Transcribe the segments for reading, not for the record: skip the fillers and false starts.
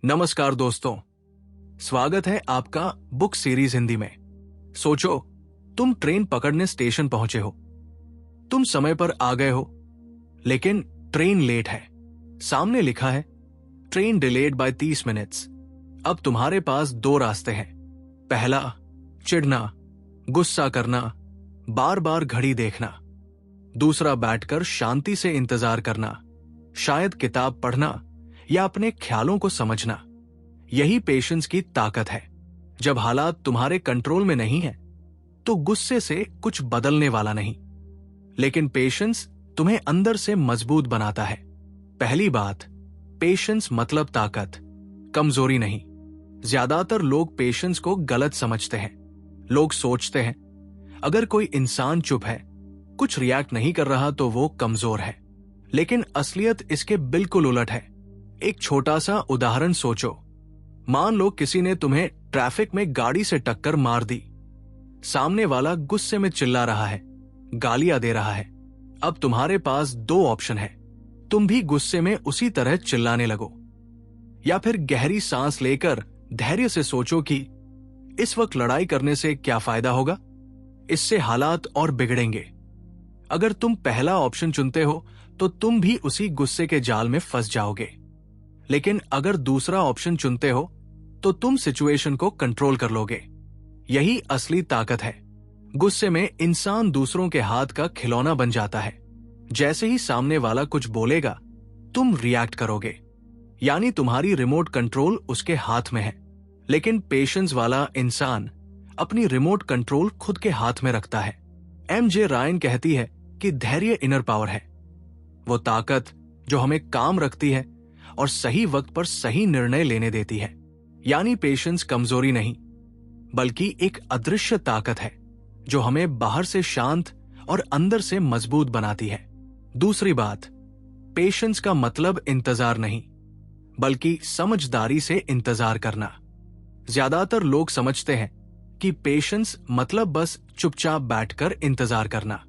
नमस्कार दोस्तों, स्वागत है आपका बुक सीरीज हिंदी में। सोचो, तुम ट्रेन पकड़ने स्टेशन पहुंचे हो। तुम समय पर आ गए हो, लेकिन ट्रेन लेट है। सामने लिखा है ट्रेन डिलेड बाय 30 मिनट्स। अब तुम्हारे पास दो रास्ते हैं। पहला, चिढ़ना, गुस्सा करना, बार बार घड़ी देखना। दूसरा, बैठकर शांति से इंतजार करना, शायद किताब पढ़ना या अपने ख्यालों को समझना। यही पेशेंस की ताकत है। जब हालात तुम्हारे कंट्रोल में नहीं है तो गुस्से से कुछ बदलने वाला नहीं, लेकिन पेशेंस तुम्हें अंदर से मजबूत बनाता है। पहली बात, पेशेंस मतलब ताकत, कमजोरी नहीं। ज्यादातर लोग पेशेंस को गलत समझते हैं। लोग सोचते हैं अगर कोई इंसान चुप है, कुछ रिएक्ट नहीं कर रहा तो वो कमजोर है। लेकिन असलियत इसके बिल्कुल उलट है। एक छोटा सा उदाहरण सोचो। मान लो किसी ने तुम्हें ट्रैफिक में गाड़ी से टक्कर मार दी। सामने वाला गुस्से में चिल्ला रहा है, गालियां दे रहा है। अब तुम्हारे पास दो ऑप्शन है। तुम भी गुस्से में उसी तरह चिल्लाने लगो, या फिर गहरी सांस लेकर धैर्य से सोचो कि इस वक्त लड़ाई करने से क्या फायदा होगा, इससे हालात और बिगड़ेंगे। अगर तुम पहला ऑप्शन चुनते हो तो तुम भी उसी गुस्से के जाल में फंस जाओगे। लेकिन अगर दूसरा ऑप्शन चुनते हो तो तुम सिचुएशन को कंट्रोल कर लोगे। यही असली ताकत है। गुस्से में इंसान दूसरों के हाथ का खिलौना बन जाता है। जैसे ही सामने वाला कुछ बोलेगा, तुम रिएक्ट करोगे, यानी तुम्हारी रिमोट कंट्रोल उसके हाथ में है। लेकिन पेशेंस वाला इंसान अपनी रिमोट कंट्रोल खुद के हाथ में रखता है। एम.जे. रायन कहती है कि धैर्य इनर पावर है, वो ताकत जो हमें काम रखती है और सही वक्त पर सही निर्णय लेने देती है। यानी पेशेंस कमजोरी नहीं, बल्कि एक अदृश्य ताकत है जो हमें बाहर से शांत और अंदर से मजबूत बनाती है। दूसरी बात, पेशेंस का मतलब इंतजार नहीं, बल्कि समझदारी से इंतजार करना। ज्यादातर लोग समझते हैं कि पेशेंस मतलब बस चुपचाप बैठकर इंतजार करना।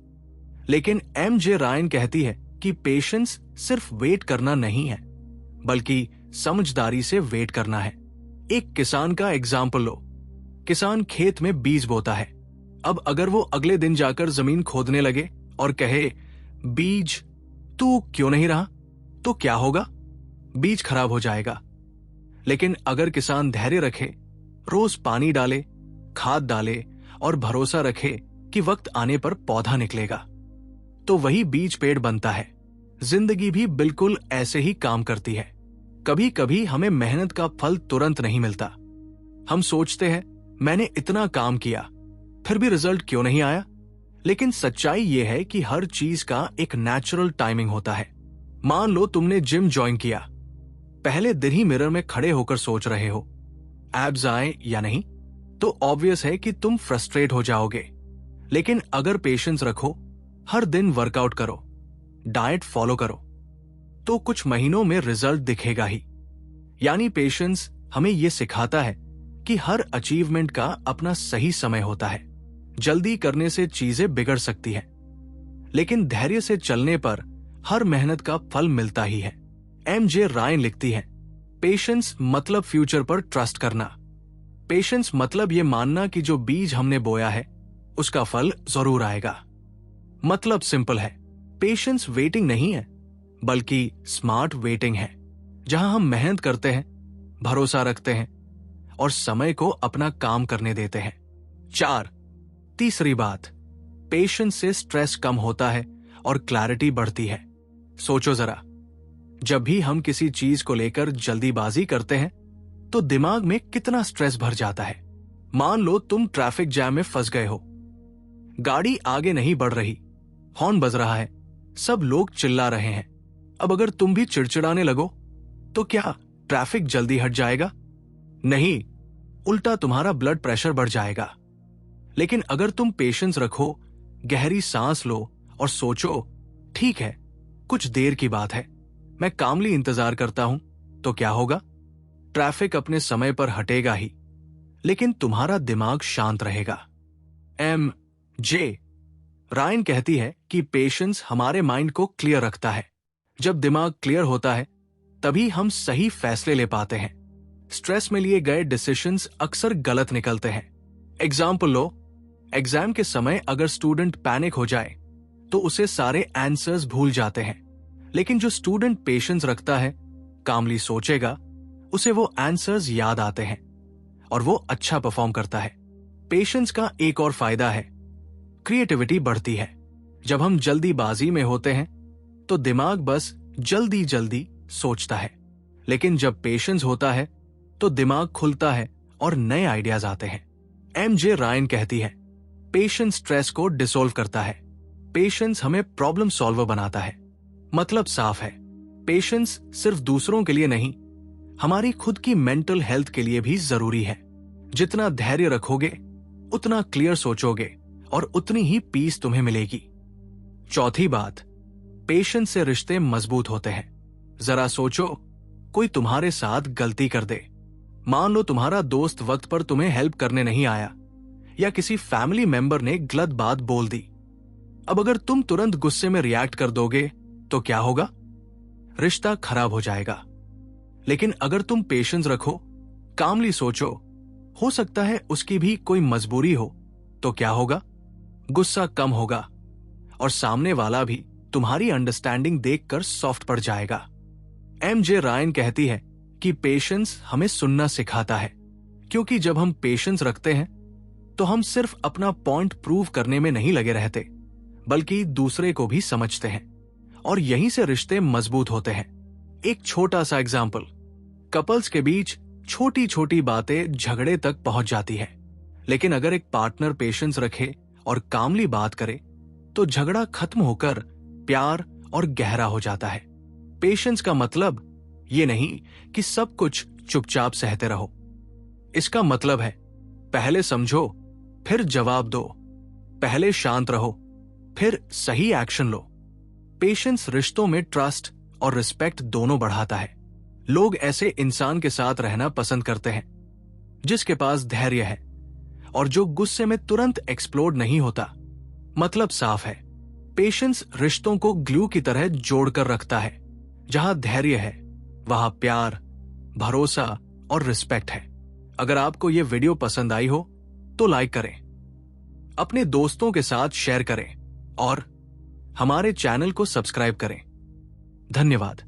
लेकिन एम.जे. रायन कहती है कि पेशेंस सिर्फ वेट करना नहीं है, बल्कि समझदारी से वेट करना है। एक किसान का एग्जाम्पल लो। किसान खेत में बीज बोता है। अब अगर वो अगले दिन जाकर जमीन खोदने लगे और कहे, बीज तू क्यों नहीं रहा, तो क्या होगा? बीज खराब हो जाएगा। लेकिन अगर किसान धैर्य रखे, रोज पानी डाले, खाद डाले और भरोसा रखे कि वक्त आने पर पौधा निकलेगा, तो वही बीज पेड़ बनता है। जिंदगी भी बिल्कुल ऐसे ही काम करती है। कभी कभी हमें मेहनत का फल तुरंत नहीं मिलता। हम सोचते हैं मैंने इतना काम किया, फिर भी रिजल्ट क्यों नहीं आया? लेकिन सच्चाई यह है कि हर चीज का एक नेचुरल टाइमिंग होता है। मान लो तुमने जिम ज्वाइन किया। पहले दिन ही मिरर में खड़े होकर सोच रहे हो एब्स आए या नहीं, तो ऑब्वियस है कि तुम फ्रस्ट्रेट हो जाओगे। लेकिन अगर पेशेंस रखो, हर दिन वर्कआउट करो, डाइट फॉलो करो, तो कुछ महीनों में रिजल्ट दिखेगा ही। यानी पेशेंस हमें यह सिखाता है कि हर अचीवमेंट का अपना सही समय होता है। जल्दी करने से चीजें बिगड़ सकती हैं, लेकिन धैर्य से चलने पर हर मेहनत का फल मिलता ही है। एम.जे. रायन लिखती है, पेशेंस मतलब फ्यूचर पर ट्रस्ट करना। पेशेंस मतलब यह मानना कि जो बीज हमने बोया है उसका फल जरूर आएगा। मतलब सिंपल है, पेशेंस वेटिंग नहीं है, बल्कि स्मार्ट वेटिंग है, जहां हम मेहनत करते हैं, भरोसा रखते हैं और समय को अपना काम करने देते हैं। 4, तीसरी बात, पेशेंस से स्ट्रेस कम होता है और क्लैरिटी बढ़ती है। सोचो जरा, जब भी हम किसी चीज को लेकर जल्दीबाजी करते हैं तो दिमाग में कितना स्ट्रेस भर जाता है। मान लो तुम ट्रैफिक जैम में फंस गए हो, गाड़ी आगे नहीं बढ़ रही, हॉर्न बज रहा है, सब लोग चिल्ला रहे हैं। अब अगर तुम भी चिड़चिड़ाने लगो तो क्या ट्रैफिक जल्दी हट जाएगा? नहीं, उल्टा तुम्हारा ब्लड प्रेशर बढ़ जाएगा। लेकिन अगर तुम पेशेंस रखो, गहरी सांस लो और सोचो, ठीक है, कुछ देर की बात है, मैं कामली इंतजार करता हूं, तो क्या होगा? ट्रैफिक अपने समय पर हटेगा ही, लेकिन तुम्हारा दिमाग शांत रहेगा। एम.जे. रायन कहती है कि पेशेंस हमारे माइंड को क्लियर रखता है। जब दिमाग क्लियर होता है, तभी हम सही फैसले ले पाते हैं। स्ट्रेस में लिए गए डिसीजंस अक्सर गलत निकलते हैं। एग्जाम्पल लो, एग्जाम के समय अगर स्टूडेंट पैनिक हो जाए तो उसे सारे आंसर्स भूल जाते हैं, लेकिन जो स्टूडेंट पेशेंस रखता है, कामली सोचेगा, उसे वो आंसर्स याद आते हैं और वो अच्छा परफॉर्म करता है। पेशेंस का एक और फायदा है, क्रिएटिविटी बढ़ती है। जब हम जल्दीबाजी में होते हैं तो दिमाग बस जल्दी जल्दी सोचता है, लेकिन जब पेशेंस होता है तो दिमाग खुलता है और नए आइडियाज आते हैं। एमजे रायन कहती है, पेशेंस स्ट्रेस को डिसॉल्व करता है। पेशेंस हमें प्रॉब्लम सॉल्वर बनाता है। मतलब साफ है, पेशेंस सिर्फ दूसरों के लिए नहीं, हमारी खुद की मेंटल हेल्थ के लिए भी जरूरी है। जितना धैर्य रखोगे, उतना क्लियर सोचोगे और उतनी ही पीस तुम्हें मिलेगी। चौथी बात, पेशेंस से रिश्ते मजबूत होते हैं। जरा सोचो, कोई तुम्हारे साथ गलती कर दे, मान लो तुम्हारा दोस्त वक्त पर तुम्हें हेल्प करने नहीं आया या किसी फैमिली मेंबर ने गलत बात बोल दी। अब अगर तुम तुरंत गुस्से में रिएक्ट कर दोगे तो क्या होगा? रिश्ता खराब हो जाएगा। लेकिन अगर तुम पेशेंस रखो, कामली सोचो, हो सकता है उसकी भी कोई मजबूरी हो, तो क्या होगा? गुस्सा कम होगा और सामने वाला भी तुम्हारी अंडरस्टैंडिंग देखकर सॉफ्ट पड़ जाएगा। एमजे रायन कहती है कि पेशेंस हमें सुनना सिखाता है, क्योंकि जब हम पेशेंस रखते हैं तो हम सिर्फ अपना पॉइंट प्रूव करने में नहीं लगे रहते, बल्कि दूसरे को भी समझते हैं और यहीं से रिश्ते मजबूत होते हैं। एक छोटा सा एग्जाम्पल, कपल्स के बीच छोटी छोटी बातें झगड़े तक पहुंच जाती है, लेकिन अगर एक पार्टनर पेशेंस रखे और कामली बात करे तो झगड़ा खत्म होकर प्यार और गहरा हो जाता है। पेशेंस का मतलब ये नहीं कि सब कुछ चुपचाप सहते रहो। इसका मतलब है, पहले समझो फिर जवाब दो, पहले शांत रहो फिर सही एक्शन लो। पेशेंस रिश्तों में ट्रस्ट और रिस्पेक्ट दोनों बढ़ाता है। लोग ऐसे इंसान के साथ रहना पसंद करते हैं जिसके पास धैर्य है और जो गुस्से में तुरंत एक्सप्लोड नहीं होता। मतलब साफ है, पेशेंस रिश्तों को ग्लू की तरह जोड़कर रखता है। जहां धैर्य है वहां प्यार, भरोसा और रिस्पेक्ट है। अगर आपको यह वीडियो पसंद आई हो तो लाइक करें, अपने दोस्तों के साथ शेयर करें और हमारे चैनल को सब्सक्राइब करें। धन्यवाद।